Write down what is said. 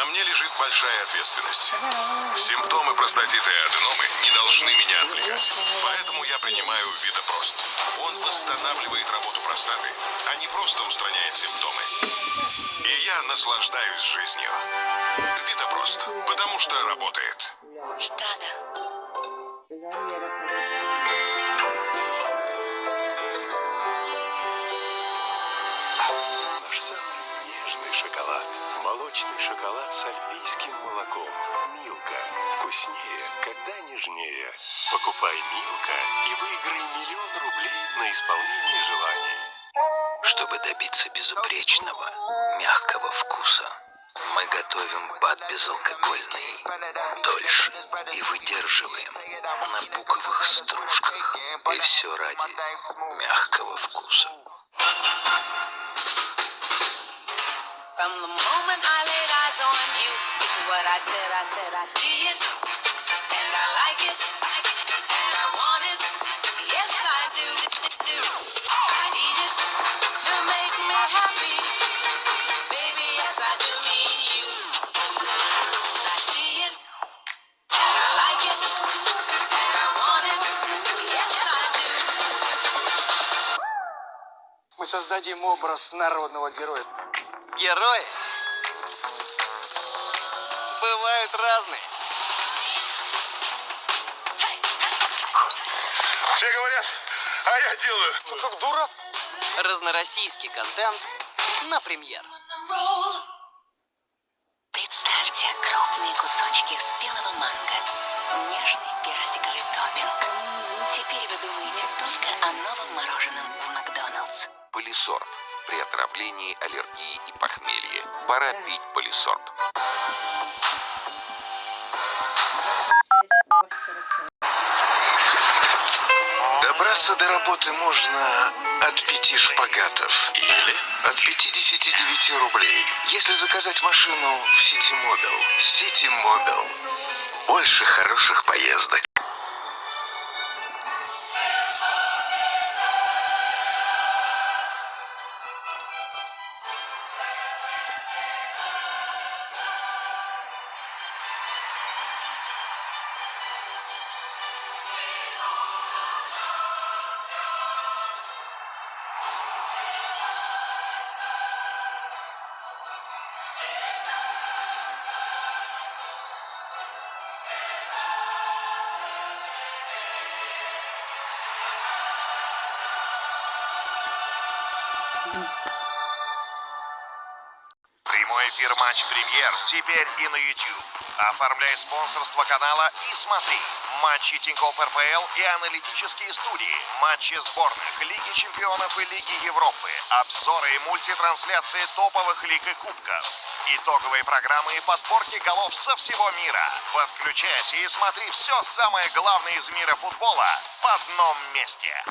мне лежит большая ответственность. Симптомы простатита и аденомы не должны меня отвлекать. Поэтому я принимаю Витапрост. Он восстанавливает работу простаты, а не просто устраняет симптомы. И я наслаждаюсь жизнью. Витапрост, потому что работает. Штаны. Наш самый нежный шоколад. Молочный шоколад с альпийским молоком. Милка. Вкуснее, когда нежнее. Покупай Милка и выиграй 1 000 000 рублей на исполнение желаний. Чтобы добиться безупречного, мягкого вкуса, мы готовим бад безалкогольный дольше и выдерживаем на буковых стружках. И все ради мягкого вкуса. From the moment I laid eyes on you, this is what I said, I see it, and I like it, and I want it, yes I do, I need it to make me happy, baby, yes I do mean you, I see it, and I like it, and I want it, yes I do. Мы создадим образ народного героя. Герои бывают разные. Все говорят, а я делаю. Что, как дурак? Разнороссийский контент на премьер. Представьте крупные кусочки спелого манго, нежный персиковый топпинг. Теперь вы думаете только о новом мороженом в Макдоналдс. Полисорб. При отравлении, аллергии и похмелье. Пора пить Полисорб. Добраться до работы можно от 5 шпагатов или от 59 рублей, если заказать машину в City Mobile. City Mobile. Больше хороших поездок. Прямой эфир Матч Премьер теперь и на YouTube. Оформляй спонсорство канала и смотри матчи Тинькофф РПЛ и аналитические студии, матчи сборных, Лиги Чемпионов и Лиги Европы, обзоры и мультитрансляции топовых лиг и кубков, итоговые программы и подборки голов со всего мира. Подключайся и смотри все самое главное из мира футбола в одном месте.